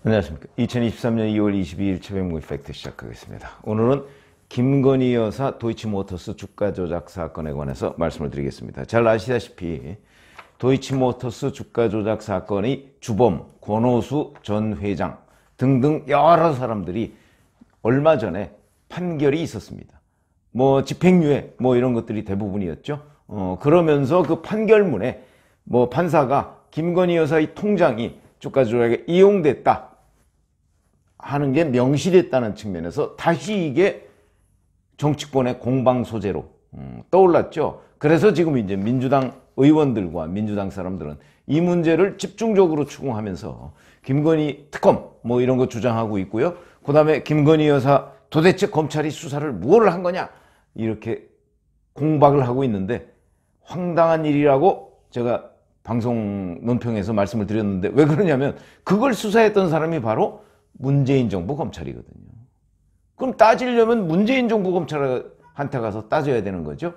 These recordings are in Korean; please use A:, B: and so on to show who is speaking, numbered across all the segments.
A: 안녕하십니까. 2023년 2월 22일 최병무의 팩트 시작하겠습니다. 오늘은 김건희 여사 도이치모터스 주가 조작 사건에 관해서 말씀을 드리겠습니다. 잘 아시다시피 도이치모터스 주가 조작 사건의 주범 권오수 전 회장 등등 여러 사람들이 얼마 전에 판결이 있었습니다. 집행유예 이런 것들이 대부분이었죠. 그러면서 그 판결문에 판사가 김건희 여사의 통장이 주가 조작에 이용됐다 하는 게 명시됐다는 측면에서 다시 이게 정치권의 공방 소재로 떠올랐죠. 그래서 지금 이제 민주당 의원들과 민주당 사람들은 이 문제를 집중적으로 추궁하면서 김건희 특검 이런 거 주장하고 있고요. 그 다음에 김건희 여사 도대체 검찰이 수사를 뭘 한 거냐 이렇게 공박을 하고 있는데, 황당한 일이라고 제가 방송 논평에서 말씀을 드렸는데, 왜 그러냐면 그걸 수사했던 사람이 바로 문재인 정부 검찰이거든요. 그럼 따지려면 문재인 정부 검찰한테 가서 따져야 되는 거죠.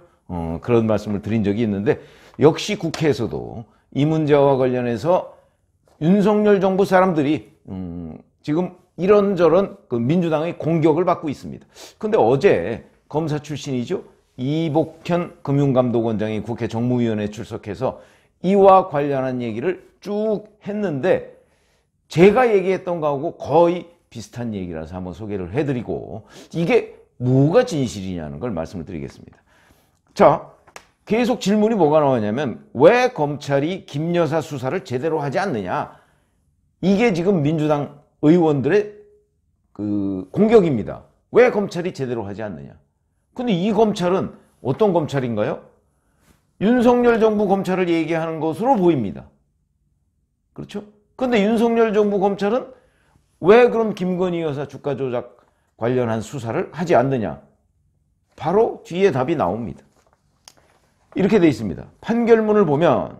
A: 그런 말씀을 드린 적이 있는데, 역시 국회에서도 이 문제와 관련해서 윤석열 정부 사람들이 지금 이런저런 그 민주당의 공격을 받고 있습니다. 근데 어제 검사 출신이죠, 이복현 금융감독원장이 국회 정무위원회에 출석해서 이와 관련한 얘기를 쭉 했는데, 제가 얘기했던 거하고 거의 비슷한 얘기라서 한번 소개를 해드리고 이게 뭐가 진실이냐는 걸 말씀을 드리겠습니다. 자, 계속 질문이 뭐가 나오냐면 왜 검찰이 김 여사 수사를 제대로 하지 않느냐, 이게 지금 민주당 의원들의 그 공격입니다. 왜 검찰이 제대로 하지 않느냐. 근데 이 검찰은 어떤 검찰인가요? 윤석열 정부 검찰을 얘기하는 것으로 보입니다. 그렇죠? 근데 윤석열 정부 검찰은 왜 그럼 김건희 여사 주가 조작 관련한 수사를 하지 않느냐? 바로 뒤에 답이 나옵니다. 이렇게 돼 있습니다. 판결문을 보면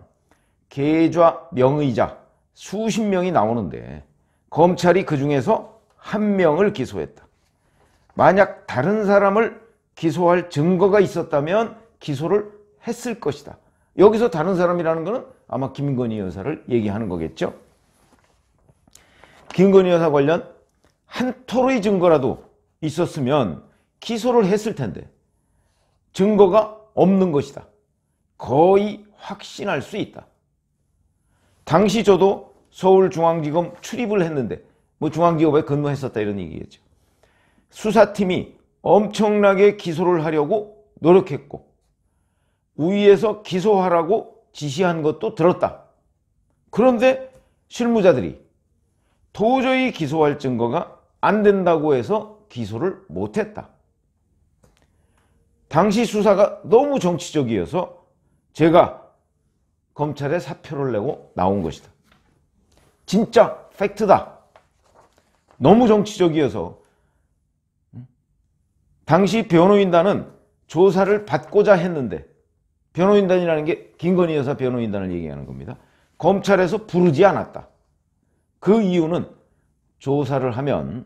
A: 계좌 명의자 수십 명이 나오는데 검찰이 그 중에서 한 명을 기소했다. 만약 다른 사람을 기소할 증거가 있었다면 기소를 했을 것이다. 여기서 다른 사람이라는 것은 아마 김건희 여사를 얘기하는 거겠죠. 김건희 여사 관련 한 톨의 증거라도 있었으면 기소를 했을 텐데 증거가 없는 것이다. 거의 확신할 수 있다. 당시 저도 서울중앙지검 출입을 했는데 중앙지검에 근무했었다 이런 얘기겠죠. 수사팀이 엄청나게 기소를 하려고 노력했고 위에서 기소하라고 지시한 것도 들었다. 그런데 실무자들이 도저히 기소할 증거가 안 된다고 해서 기소를 못했다. 당시 수사가 너무 정치적이어서 제가 검찰에 사표를 내고 나온 것이다. 진짜 팩트다. 너무 정치적이어서 당시 변호인단은 조사를 받고자 했는데, 변호인단이라는 게 김건희 여사 변호인단을 얘기하는 겁니다. 검찰에서 부르지 않았다. 그 이유는 조사를 하면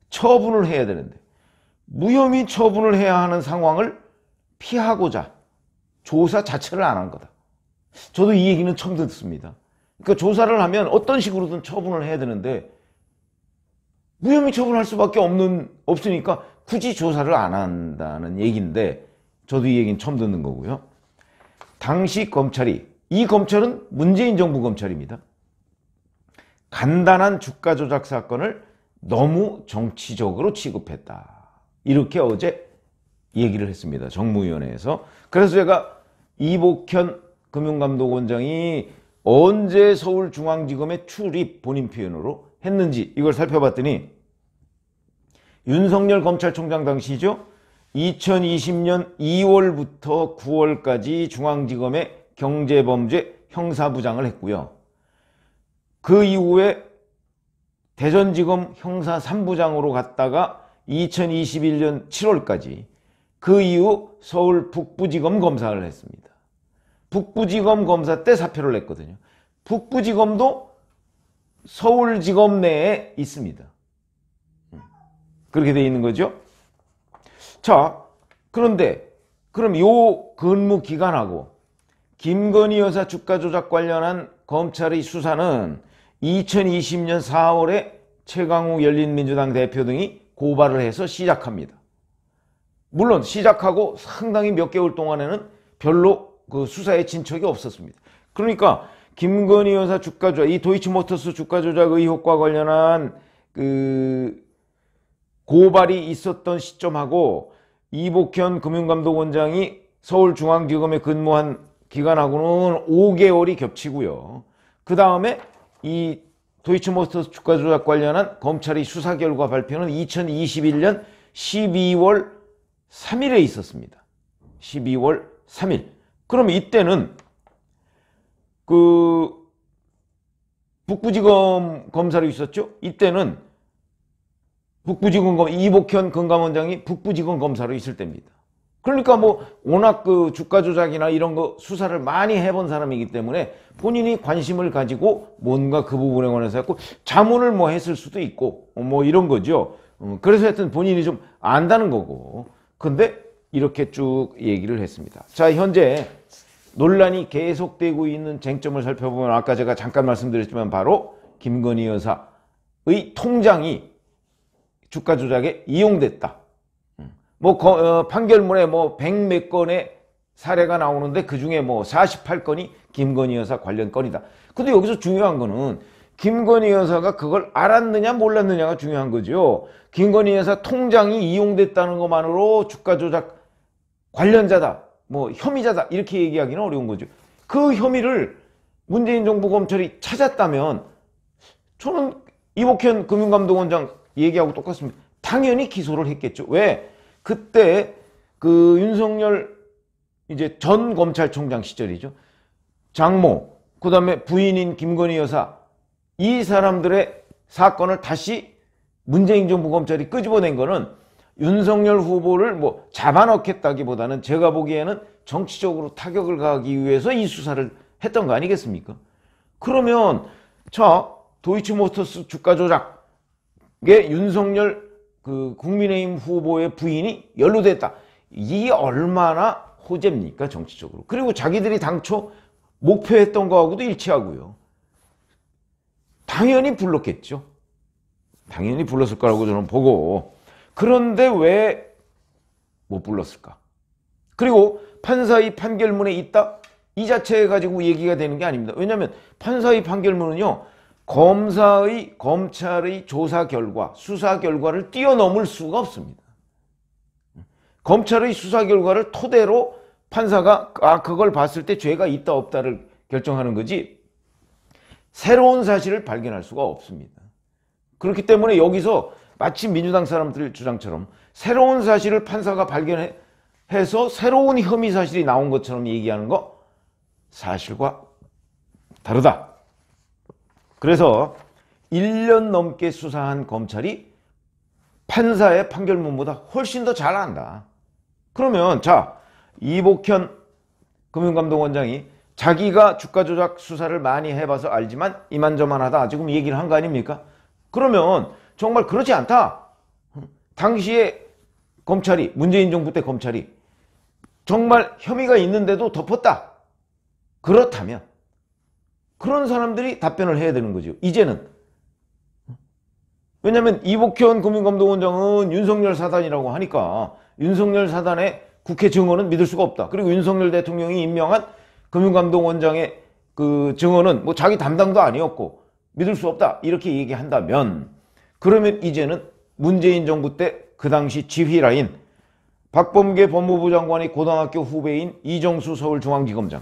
A: 처분을 해야 되는데 무혐의 처분을 해야 하는 상황을 피하고자 조사 자체를 안 한 거다. 저도 이 얘기는 처음 듣습니다. 그러니까 조사를 하면 어떤 식으로든 처분을 해야 되는데 무혐의 처분할 수밖에 없으니까 굳이 조사를 안 한다는 얘기인데, 저도 이 얘기는 처음 듣는 거고요. 당시 검찰이, 이 검찰은 문재인 정부 검찰입니다. 간단한 주가 조작 사건을 너무 정치적으로 취급했다. 이렇게 어제 얘기를 했습니다. 정무위원회에서. 그래서 제가 이복현 금융감독원장이 언제 서울중앙지검에 출입 본인 표현으로 했는지 이걸 살펴봤더니 윤석열 검찰총장 당시죠. 2020년 2월부터 9월까지 중앙지검의 경제범죄 형사부장을 했고요. 그 이후에 대전지검 형사 3부장으로 갔다가 2021년 7월까지 그 이후 서울 북부지검 검사를 했습니다. 북부지검 검사 때 사표를 냈거든요. 북부지검도 서울지검 내에 있습니다. 그렇게 돼 있는 거죠. 자, 그런데 그럼 요 근무 기간하고 김건희 여사 주가 조작 관련한 검찰의 수사는 2020년 4월에 최강욱 열린민주당 대표 등이 고발을 해서 시작합니다. 물론 시작하고 상당히 몇 개월 동안에는 별로 그 수사에 진척이 없었습니다. 그러니까 김건희 여사 주가 조작, 이 도이치모터스 주가 조작 의혹과 관련한 그 고발이 있었던 시점하고 이복현 금융감독원장이 서울중앙지검에 근무한 기간하고는 5개월이 겹치고요. 그 다음에 이 도이치모터스 주가 조작 관련한 검찰의 수사 결과 발표는 2021년 12월 3일에 있었습니다. 12월 3일. 그럼 이때는 그 북부지검 검사로 있었죠. 이때는 북부지검 이복현 금감원장이 북부지검 검사로 있을 때입니다. 그러니까 뭐 워낙 그 주가 조작이나 이런 거 수사를 많이 해본 사람이기 때문에 본인이 관심을 가지고 뭔가 그 부분에 관해서 했고 자문을 뭐 했을 수도 있고 뭐 이런 거죠. 그래서 하여튼 본인이 좀 안다는 거고. 근데 이렇게 쭉 얘기를 했습니다. 자, 현재 논란이 계속되고 있는 쟁점을 살펴보면 아까 제가 잠깐 말씀드렸지만 바로 김건희 여사의 통장이 주가 조작에 이용됐다. 판결문에 뭐 100몇 건의 사례가 나오는데 그 중에 뭐 48건이 김건희 여사 관련 건이다. 근데 여기서 중요한 거는 김건희 여사가 그걸 알았느냐 몰랐느냐가 중요한 거죠. 김건희 여사 통장이 이용됐다는 것만으로 주가 조작 관련자다, 뭐 혐의자다 이렇게 얘기하기는 어려운 거죠. 그 혐의를 문재인 정부 검찰이 찾았다면 저는 이복현 금융감독원장 얘기하고 똑같습니다. 당연히 기소를 했겠죠. 왜? 그때 그 윤석열 이제 전 검찰총장 시절이죠. 장모, 그 다음에 부인인 김건희 여사, 이 사람들의 사건을 다시 문재인 정부 검찰이 끄집어낸 거는 윤석열 후보를 뭐 잡아넣겠다기보다는 제가 보기에는 정치적으로 타격을 가하기 위해서 이 수사를 했던 거 아니겠습니까? 그러면 자, 도이치모터스 주가 조작에 윤석열 그 국민의힘 후보의 부인이 연루됐다. 이게 얼마나 호재입니까, 정치적으로. 그리고 자기들이 당초 목표했던 거하고도 일치하고요. 당연히 불렀겠죠. 당연히 불렀을 거라고 저는 보고. 그런데 왜 못 불렀을까? 그리고 판사의 판결문에 있다? 이 자체 가지고 얘기가 되는 게 아닙니다. 왜냐하면 판사의 판결문은요, 검찰의 조사 결과, 수사 결과를 뛰어넘을 수가 없습니다. 검찰의 수사 결과를 토대로 판사가 그걸 봤을 때 죄가 있다 없다를 결정하는 거지 새로운 사실을 발견할 수가 없습니다. 그렇기 때문에 여기서 마치 민주당 사람들 주장처럼 새로운 사실을 판사가 발견해서 새로운 혐의 사실이 나온 것처럼 얘기하는 거 사실과 다르다. 그래서 1년 넘게 수사한 검찰이 판사의 판결문보다 훨씬 더 잘 안다. 그러면 자, 이복현 금융감독원장이 자기가 주가 조작 수사를 많이 해봐서 알지만 이만저만하다 지금 얘기를 한 거 아닙니까? 그러면 정말 그렇지 않다. 당시에 검찰이, 문재인 정부 때 검찰이 정말 혐의가 있는데도 덮었다. 그렇다면 그런 사람들이 답변을 해야 되는 거죠. 이제는. 왜냐하면 이복현 금융감독원장은 윤석열 사단이라고 하니까 윤석열 사단의 국회 증언은 믿을 수가 없다. 그리고 윤석열 대통령이 임명한 금융감독원장의 그 증언은 뭐 자기 담당도 아니었고 믿을 수 없다. 이렇게 얘기한다면 그러면 이제는 문재인 정부 때 그 당시 지휘라인 박범계 법무부 장관의 고등학교 후배인 이정수 서울중앙지검장,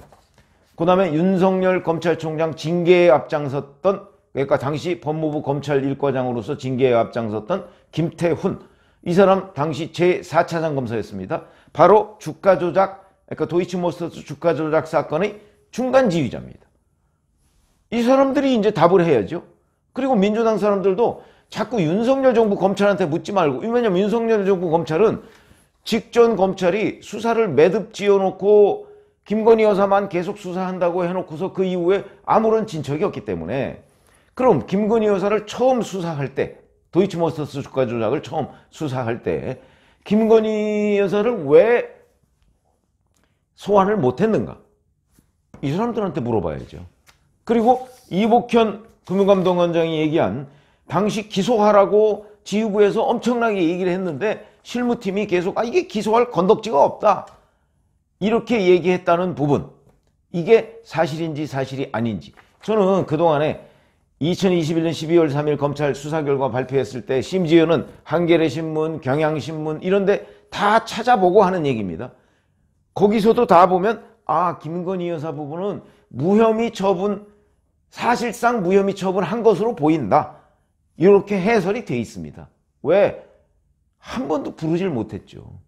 A: 그 다음에 윤석열 검찰총장 징계에 앞장섰던, 그러니까 당시 법무부 검찰1과장으로서 징계에 앞장섰던 김태훈, 이 사람 당시 제4차장 검사였습니다. 바로 주가 조작, 그러니까 도이치모터스 주가 조작 사건의 중간 지휘자입니다. 이 사람들이 이제 답을 해야죠. 그리고 민주당 사람들도 자꾸 윤석열 정부 검찰한테 묻지 말고, 왜냐면 윤석열 정부 검찰은 직전 검찰이 수사를 매듭 지어놓고 김건희 여사만 계속 수사한다고 해놓고서 그 이후에 아무런 진척이 없기 때문에, 그럼 김건희 여사를 처음 수사할 때, 도이치모터스 주가 조작을 처음 수사할 때 김건희 여사를 왜 소환을 못했는가? 이 사람들한테 물어봐야죠. 그리고 이복현 금융감독원장이 얘기한 당시 기소하라고 지휘부에서 엄청나게 얘기를 했는데 실무팀이 계속 이게 기소할 건덕지가 없다 이렇게 얘기했다는 부분, 이게 사실인지 사실이 아닌지, 저는 그동안에 2021년 12월 3일 검찰 수사 결과 발표했을 때 심지어는 한겨레신문, 경향신문 이런데 다 찾아보고 하는 얘기입니다. 거기서도 다 보면 김건희 여사 부분은 무혐의 처분, 사실상 무혐의 처분한 것으로 보인다 이렇게 해설이 돼 있습니다. 왜? 한 번도 부르질 못했죠.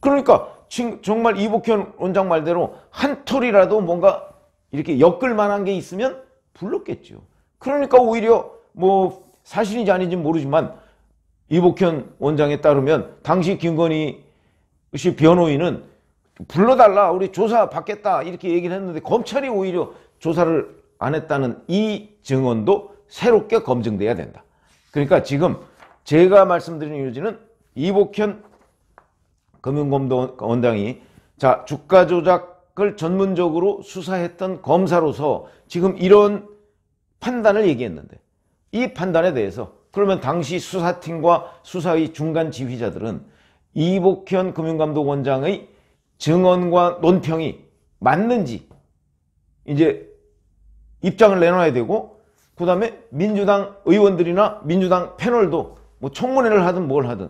A: 그러니까 정말 이복현 원장 말대로 한 톨이라도 뭔가 이렇게 엮을 만한 게 있으면 불렀겠죠. 그러니까 오히려 뭐 사실인지 아닌지 모르지만 이복현 원장에 따르면 당시 김건희 씨 변호인은 불러달라, 우리 조사 받겠다 이렇게 얘기를 했는데 검찰이 오히려 조사를 안 했다는 이 증언도 새롭게 검증돼야 된다. 그러니까 지금 제가 말씀드리는 요지는 이복현 금융감독원장이 주가 조작을 전문적으로 수사했던 검사로서 지금 이런 판단을 얘기했는데, 이 판단에 대해서 그러면 당시 수사팀과 수사의 중간 지휘자들은 이복현 금융감독원장의 증언과 논평이 맞는지 이제 입장을 내놔야 되고, 그 다음에 민주당 의원들이나 민주당 패널도 뭐 청문회를 하든 뭘 하든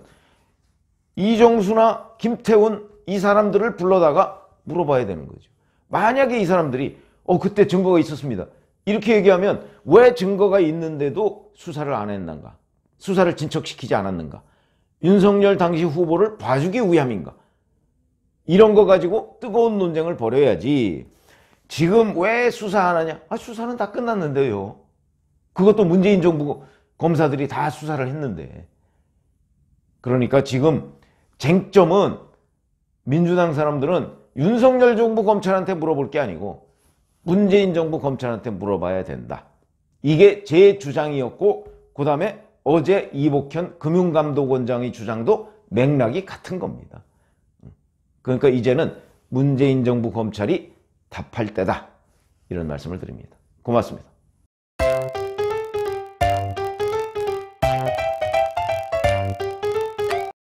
A: 이정수나 김태훈 이 사람들을 불러다가 물어봐야 되는 거죠. 만약에 이 사람들이 그때 증거가 있었습니다 이렇게 얘기하면 왜 증거가 있는데도 수사를 안 했는가, 수사를 진척시키지 않았는가, 윤석열 당시 후보를 봐주기 위함인가, 이런 거 가지고 뜨거운 논쟁을 벌여야지. 지금 왜 수사 안 하냐? 수사는 다 끝났는데요. 그것도 문재인 정부 검사들이 다 수사를 했는데. 그러니까 지금 쟁점은 민주당 사람들은 윤석열 정부 검찰한테 물어볼 게 아니고 문재인 정부 검찰한테 물어봐야 된다. 이게 제 주장이었고, 그 다음에 어제 이복현 금융감독원장의 주장도 맥락이 같은 겁니다. 그러니까 이제는 문재인 정부 검찰이 답할 때다, 이런 말씀을 드립니다. 고맙습니다.